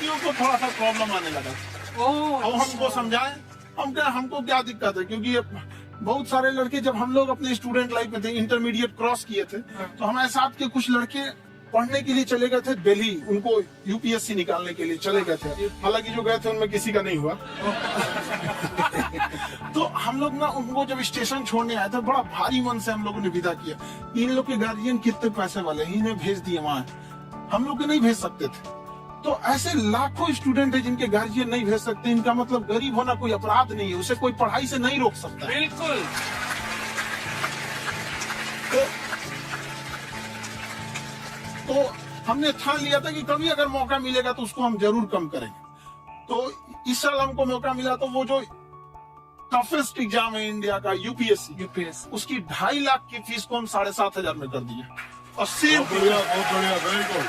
लड़कियों को थोड़ा सा प्रॉब्लम आने लगा। और हमको समझाएं, हमको क्या दिक्कत है, क्योंकि बहुत सारे लड़के जब हम लोग अपने स्टूडेंट लाइफ में थे, इंटरमीडिएट क्रॉस किए थे, तो हमारे साथ के कुछ लड़के पढ़ने के लिए चले गए थे दिल्ली, उनको यूपीएससी निकालने के लिए चले गए थे। हालांकि जो गए थे उनमें किसी का नहीं हुआ। तो हम लोग ना उनको जब स्टेशन छोड़ने आए थे, बड़ा भारी मन से हम लोगों ने विदा किया। इन लोग के गार्जियन कितने पैसे वाले हैं, इन्हें भेज दिए वहां, हम लोग नहीं भेज सकते थे। तो ऐसे लाखों स्टूडेंट है जिनके गार्जियन नहीं भेज सकते। इनका मतलब गरीब होना कोई अपराध नहीं है, उसे कोई पढ़ाई से नहीं रोक सकता। बिल्कुल। तो हमने ठान लिया था कि कभी अगर मौका मिलेगा तो उसको हम जरूर कम करेंगे। तो इस साल हमको मौका मिला, तो वो जो टफेस्ट एग्जाम है इंडिया का, यूपीएससी, उसकी 2.5 लाख की फीस को हम 7,500 में कर दिए। और सेम बढ़िया, बहुत बढ़िया, वेरी गुड।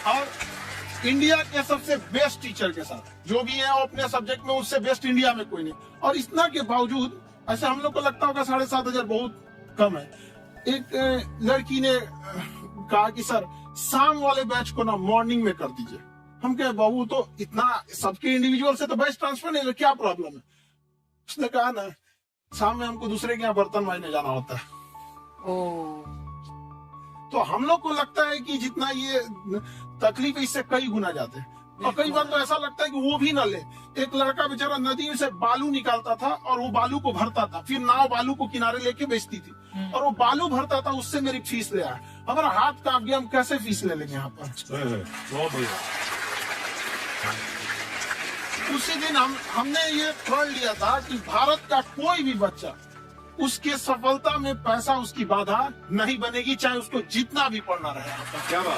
और इंडिया के सबसे बेस्ट टीचर के साथ जो भी है, वो अपने सब्जेक्ट में उससे बेस्ट इंडिया में कोई नहीं। और इतना के बावजूद ऐसे हम लोग को लगता होगा 7,500 बहुत कम है। एक लड़की ने कहा कि सर शाम वाले बैच को ना मॉर्निंग में कर दीजिए। हम कहे बाबू, तो इतना सबके इंडिविजुअल से तो बैच ट्रांसफर नहीं है, क्या प्रॉब्लम है? उसने कहा ना, शाम में हमको दूसरे के यहाँ बर्तन मांजने जाना होता है। तो हम लोग को लगता है कि जितना ये तकलीफ है, इससे कई गुना जाते हैं। और कई बार तो ऐसा लगता है कि वो भी ना ले। एक लड़का बेचारा नदी में से बालू निकालता था और वो बालू को भरता था, फिर नाव बालू को किनारे लेके बेचती थी, और वो बालू भरता था, उससे मेरी फीस ले आया। हमारा हाथ कांप गया, हम कैसे फीस ले लेंगे यहाँ पर? बहुत बढ़िया। उसी दिन हमने ये प्रण लिया था कि भारत का कोई भी बच्चा, उसके सफलता में पैसा उसकी बाधा नहीं बनेगी, चाहे उसको जितना भी पढ़ना रहे। क्या बात।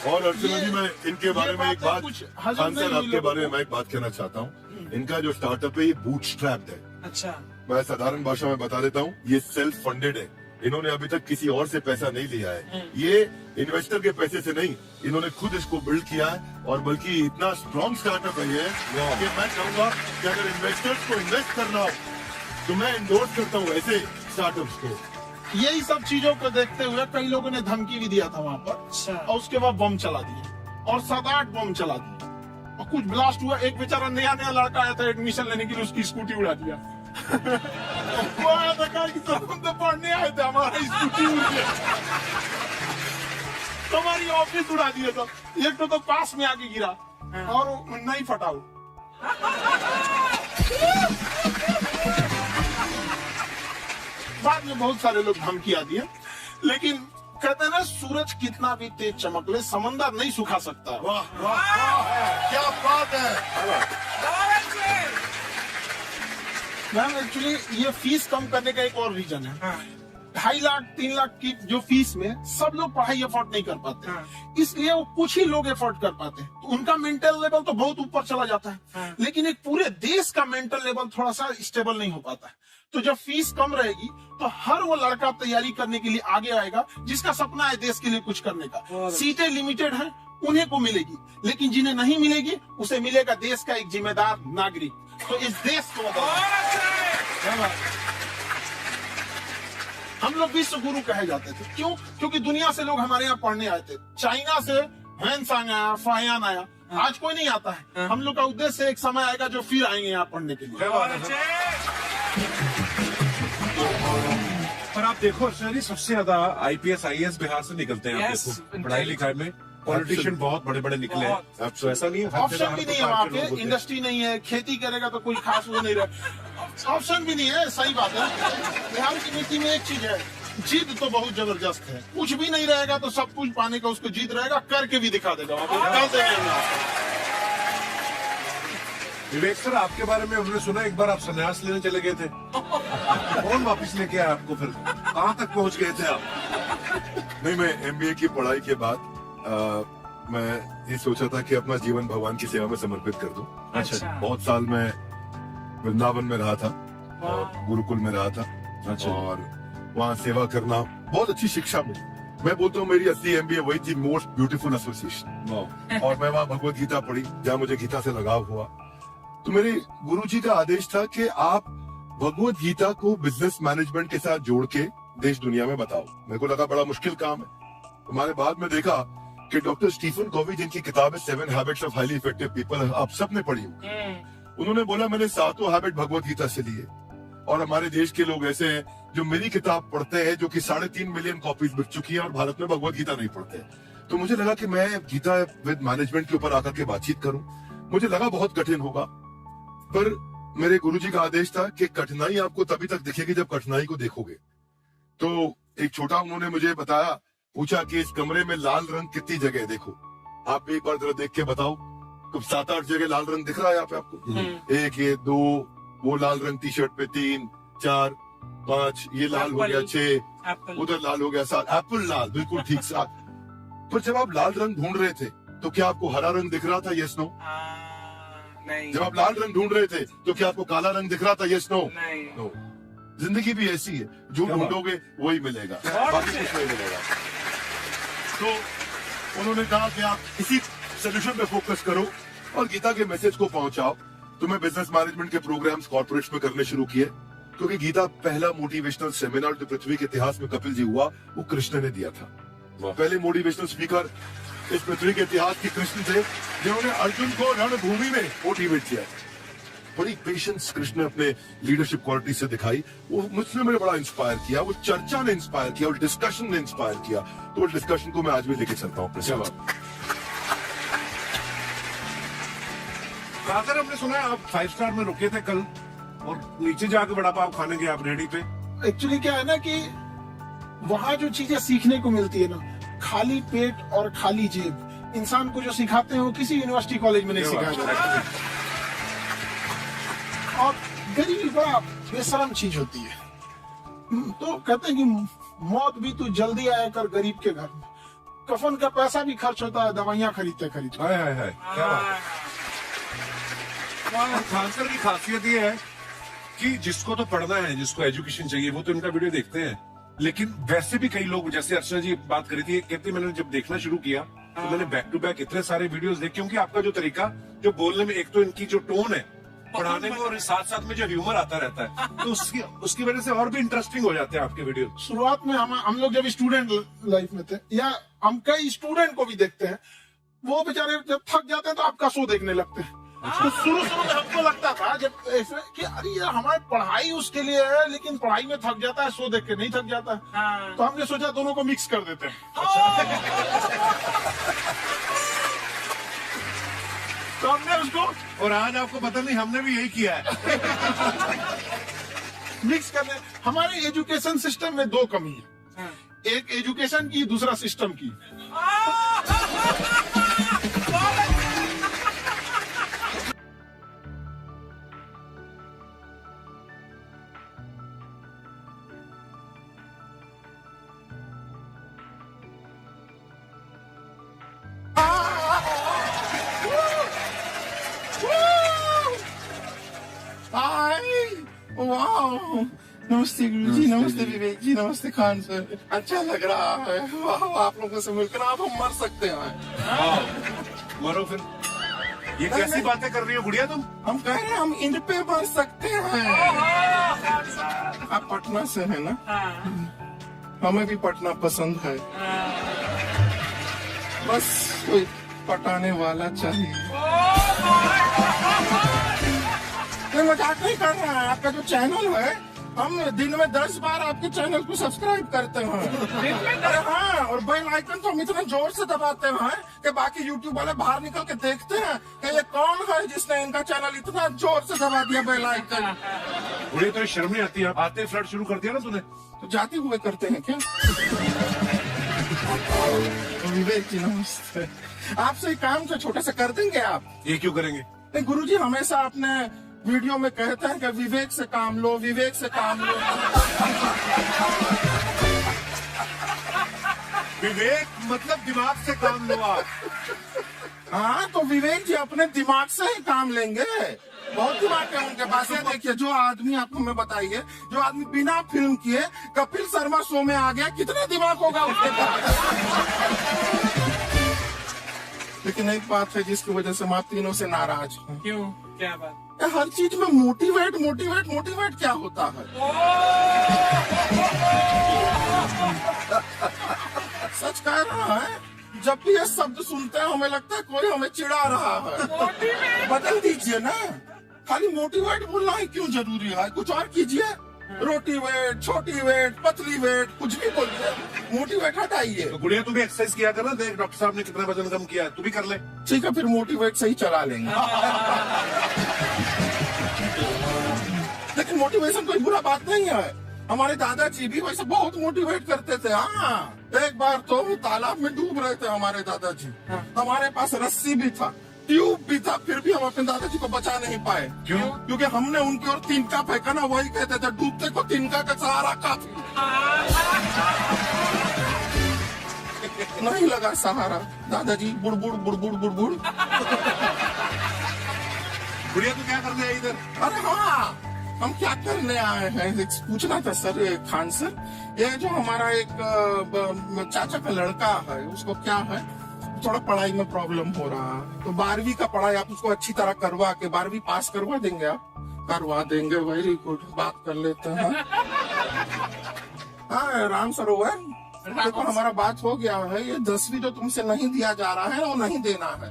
और अर्चना जी, मैं इनके बारे में एक बात, खान सर आपके बारे में मैं एक बात कहना चाहता हूँ। इनका जो स्टार्टअप है ये बूटस्ट्रैप्ड है। अच्छा। मैं साधारण भाषा में बता देता हूँ, ये सेल्फ फंडेड है। इन्होंने अभी तक किसी और से पैसा नहीं लिया है। ये इन्वेस्टर के पैसे से नहीं, इन्होंने खुद इसको बिल्ड किया है। और बल्कि इतना स्ट्रॉन्ग स्टार्टअप है ये कि मैं चाहूंगा कि अगर इन्वेस्टर्स को इन्वेस्ट करना हो तो मैं इंडोर्स करता हूँ ऐसे स्टार्टअप्स को। यही सब चीजों को देखते हुए कई लोगों ने धमकी भी दिया था वहाँ पर, और उसके बाद बम चला दिए, और 7-8 बम चला दिए, और कुछ ब्लास्ट हुआ। एक बेचारा नया लड़का आया था एडमिशन लेने के लिए, उसकी स्कूटी उड़ा दिया। वो आया था, कहा कि हम तो पढ़ने आए थे, हमारी स्कूटी उड़ गई, हमारी ऑफिस उड़ा दिया था। एक तो पास में आके गिरा और नहीं फटा वो। बाद में बहुत सारे लोग धमकियां दिए, लेकिन कहते हैं ना, सूरज कितना भी तेज चमक ले, समंदर नहीं सुखा सकता। वाह वाह वाह, क्या बात है। मैम एक्चुअली ये फीस कम करने का एक और रीजन है। 2.5 लाख 3 लाख की जो फीस में सब लोग पढ़ाई अफोर्ड नहीं कर पाते, इसलिए वो कुछ ही लोग अफोर्ड कर पाते हैं। तो उनका मेंटल लेवल तो बहुत ऊपर चला जाता है, लेकिन एक पूरे देश का मेंटल लेवल थोड़ा सा स्टेबल नहीं हो पाता है। तो जब फीस कम रहेगी तो हर वो लड़का तैयारी करने के लिए आगे आएगा जिसका सपना है देश के लिए कुछ करने का। सीटें लिमिटेड हैं, उन्हें को मिलेगी, लेकिन जिन्हें नहीं मिलेगी उसे मिलेगा देश का एक जिम्मेदार नागरिक। तो इस देश को हम लोग विश्व गुरु कहे जाते थे। क्यों? क्योंकि दुनिया से लोग हमारे यहाँ पढ़ने आए थे। चाइना से हैंसांग आया, फायान आया, आज कोई नहीं आता है। हम लोग का उद्देश्य एक समय आएगा जो फिर आएंगे यहाँ पढ़ने के लिए। पर आप देखो अर्चना जी, सबसे ज्यादा आईपीएस आईएएस बिहार से निकलते हैं। आप देखो पढ़ाई लिखाई में पॉलिटिशियन बहुत बड़े बड़े निकले हैं। अब तो ऐसा नहीं है, ऑप्शन भी नहीं है वहाँ पे, इंडस्ट्री नहीं है, खेती करेगा तो कोई खास वो नहीं रहे, ऑप्शन भी नहीं है। सही बात है। बिहार की नीति में एक चीज है, जिद तो बहुत जबरदस्त है। कुछ भी नहीं रहेगा तो सब कुछ पाने का उसको जिद रहेगा, करके भी दिखा देगा। विवेक सर, आपके बारे में हमने सुना एक बार आप संन्यास लेने चले गए थे। कौन वापस लेके आया आपको? फिर कहाँ तक पहुँच गए थे आप? नहीं, मैं एमबीए की पढ़ाई के बाद मैं ये सोचा था कि अपना जीवन भगवान की सेवा में समर्पित कर दूं। अच्छा। बहुत साल मैं वृंदावन में रहा था और गुरुकुल में रहा था। अच्छा। और वहाँ सेवा करना बहुत अच्छी शिक्षा मिली। मैं बोलता हूँ मेरी असली एमबीए वही थी, मोस्ट ब्यूटीफुल एसोसिएशन। और मैं वहाँ भगवत गीता पढ़ी, जहाँ मुझे गीता से लगाव हुआ। तो मेरे गुरुजी का आदेश था कि आप भगवत गीता को बिजनेस मैनेजमेंट के साथ जोड़ के देश दुनिया में बताओ। मेरे को लगा बड़ा मुश्किल काम है। हमारे बाद में देखा कि डॉक्टर स्टीफन कोवी, जिनकी किताब है 7 habits of highly effective people, आप सबने पढ़ी होगी, उन्होंने बोला मैंने 7 हैबिट भगवत गीता से लिए। और हमारे देश के लोग ऐसे हैं जो मेरी किताब पढ़ते हैं, जो कि 3.5 मिलियन कॉपीज बिक चुकी है, और भारत में भगवत गीता नहीं पढ़ते। तो मुझे लगा कि मैं गीता विद मैनेजमेंट के ऊपर आकर के बातचीत करूं। मुझे लगा बहुत कठिन होगा, पर मेरे गुरुजी का आदेश था कि कठिनाई आपको तभी तक दिखेगी जब कठिनाई को देखोगे। तो एक छोटा उन्होंने मुझे बताया, पूछा कि इस कमरे में लाल रंग कितनी जगह है, देखो आप भी एक बार जरा देख के बताओ। तो 7-8 जगह लाल रंग दिख रहा है यहाँ पे आपको। 1, ये 2, वो लाल रंग टी शर्ट पे 3, 4, 5, ये लाल हो गया 6, उधर लाल हो गया 7, एप्पल लाल, बिल्कुल ठीक 7। पर जब आप लाल रंग ढूंढ रहे थे तो क्या आपको हरा रंग दिख रहा था? Yes no? नहीं। जब आप लाल रंग ढूंढ रहे थे तो क्या आपको काला रंग दिख रहा था? Yes no? नहीं। नो। जिंदगी भी ऐसी है, जो ढूंढोगे वही मिलेगा, बाकी कुछ नहीं मिलेगा। तो उन्होंने कहा कि आप इसी सोल्यूशन पे फोकस करो और गीता के मैसेज को पहुंचाओ। तो मैं बिजनेस मैनेजमेंट के प्रोग्राम्स कॉर्पोरेट्स में करने शुरू किए, क्योंकि गीता पहला मोटिवेशनल सेमिनार जो पृथ्वी के इतिहास में कपिल जी हुआ, वो कृष्ण ने दिया था। पहले मोटिवेशनल स्पीकर इस पृथ्वी के इतिहास के कृष्ण थे, जिन्होंने अर्जुन को रणभूमि में मोटिवेट किया। बड़ी पेशेंस कृष्ण ने अपने लीडरशिप क्वालिटी से दिखाई। वो मुझसे मेरे बड़ा इंस्पायर किया, वो चर्चा ने इंस्पायर किया, वो डिस्कशन ने इंस्पायर किया। तो वो डिस्कशन को मैं आज भी लेके चलता हूँ। सर, हमने सुना है आप 5 स्टार में रुके थे कल, और नीचे जाके बड़ा पाव खाने गए आप रेडी पे। एक्चुअली क्या है ना कि वहाँ जो चीजें सीखने को मिलती है ना, खाली पेट और खाली जेब इंसान को जो सिखाते हैं वो किसी यूनिवर्सिटी कॉलेज में नहीं सिखाया जाता। और गरीबी बड़ा बेशरम चीज होती है। तो कहते हैं कि मौत भी तू जल्दी आया कर गरीब के घर में। कफन का पैसा भी खर्च होता है, दवाइयाँ खरीदते खरीदते। हाय हाय हाय, क्या बात। खानसर की खासियत ये है कि जिसको तो पढ़ना है, जिसको एजुकेशन चाहिए, वो तो इनका वीडियो देखते हैं। लेकिन वैसे भी कई लोग, जैसे अर्चना जी बात करी थी, कहती मैंने जब देखना शुरू किया तो मैंने बैक टू बैक इतने सारे वीडियोस देखे, क्योंकि आपका जो तरीका जो बोलने में, एक तो इनकी जो टोन है पढ़ाने में, और साथ साथ में जो ह्यूमर आता रहता है, तो उसकी वजह से और भी इंटरेस्टिंग हो जाते हैं आपके वीडियो। शुरुआत में हम लोग जब स्टूडेंट लाइफ में थे, या हम कई स्टूडेंट को भी देखते हैं, वो बेचारे जब थक जाते हैं तो आपका शो देखने लगते हैं। तो शुरू में हमको लगता था जब ऐसे कि अरे यार हमारी पढ़ाई उसके लिए है, लेकिन पढ़ाई में थक जाता है, शो देख के नहीं थक जाता है। हाँ। तो हमने सोचा दोनों को मिक्स कर देते हैं। तो हमने उसको, और आज आपको पता नहीं, हमने भी यही किया है। मिक्स कर दे। हमारे एजुकेशन सिस्टम में 2 कमी है, एक एजुकेशन की, दूसरा सिस्टम की। वाह, नमस्ते गुरुजी, नमस्ते विवेक जी, नमस्ते खान सर। अच्छा लग रहा है। वाह, आप लोगों से मिलकर आप हम मर सकते हैं। मरो फिर। ये कैसी बातें कर रही हो गुड़िया तुम? हम कह रहे हैं हम इंड पे मर सकते हैं। आप पटना से है ना? हमें भी पटना पसंद है। बस कोई पटाने वाला चाहिए। मजाक नहीं कर रहा है। आपका जो चैनल है, हम दिन में 10 बार आपके चैनल को सब्सक्राइब करते हैं। अरे हाँ, और बेल आइकन तो हम इतना जोर से दबाते हैं कि बाकी यूट्यूब वाले बाहर निकल के देखते हैं कि ये कौन है जिसने इनका चैनल इतना जोर से दबा दिया बेल आइकन। बुढ़े तो शर्म नहीं आती है, आते फ्लर्ट शुरू कर दिया ना तूने। तो जाते हुए करते हैं क्या? विवेक जी नमस्ते। आपसे काम से छोटे से कर देंगे आप? ये क्यों करेंगे? नहीं गुरुजी, हमेशा आपने वीडियो में कहते हैं कि विवेक से काम लो, विवेक से काम लो। विवेक मतलब दिमाग से काम लो आप। हाँ, तो विवेक जी अपने दिमाग से ही काम लेंगे। बहुत दिमाग है उनके पास। ये देखिए, जो आदमी, आप हमें बताइए, जो आदमी बिना फिल्म किए कपिल शर्मा शो में आ गया, कितना दिमाग होगा उसके पास? लेकिन एक बात है जिसकी वजह से हम आप तीनों से नाराज हैं। क्यों? क्या बात? हर चीज में मोटिवेट मोटिवेट मोटिवेट क्या होता है? कह रहा है, जब भी ये शब्द सुनते हैं हमें लगता है कोई हमें चिढ़ा रहा है। बदल दीजिए ना, खाली मोटिवेट बोलना ही क्यों जरूरी है? कुछ और कीजिए, रोटी वेट, छोटी वेट, पतली वेट, कुछ भी बोलिए, मोटिवेट हटाइए। तो गुड़िया तू भी एक्सरसाइज किया कर ना, देख डॉक्टर साहब ने कितना वजन कम किया है, तू भी कर ले। ठीक है, फिर मोटिवेट से ही चला लेंगे। लेकिन मोटिवेशन कोई बुरा बात नहीं है। हमारे दादाजी भी वैसे बहुत मोटिवेट करते थे। हाँ, एक बार तो तालाब में डूब रहे थे हमारे दादाजी। हमारे पास रस्सी भी था, ट्यूब भी था, फिर भी हम अपने दादाजी को बचा नहीं पाए। क्यों? क्योंकि हमने उनकी ओर तिनका फेंका ना, वही कहते थे डूबते को तिनका का सहारा काफी। नहीं लगा सहारा, दादाजी बुड़बुड़ बुड़बुड़ बुड़बुड़। गुड़िया तू क्या करने आई इधर? अरे हाँ, हम क्या करने आए हैं एक पूछना था सर खान सर। ये जो हमारा एक चाचा का लड़का है, उसको क्या है, थोड़ा पढ़ाई में प्रॉब्लम हो रहा है, तो 12वीं का पढ़ाई आप उसको अच्छी तरह करवा के 12वीं पास करवा देंगे आप? करवा देंगे, वेरी गुड, बात कर लेते हैं। हाँ राम सरोवर, देखो हमारा बात हो गया है, ये 10वीं जो तुमसे नहीं दिया जा रहा है वो नहीं देना है।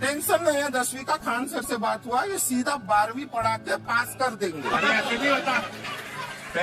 टेंशन नहीं है, 10वीं का खान सर से बात हुआ, ये सीधा 12वीं पढ़ा के पास कर देंगे। अरे ऐसे नहीं होता।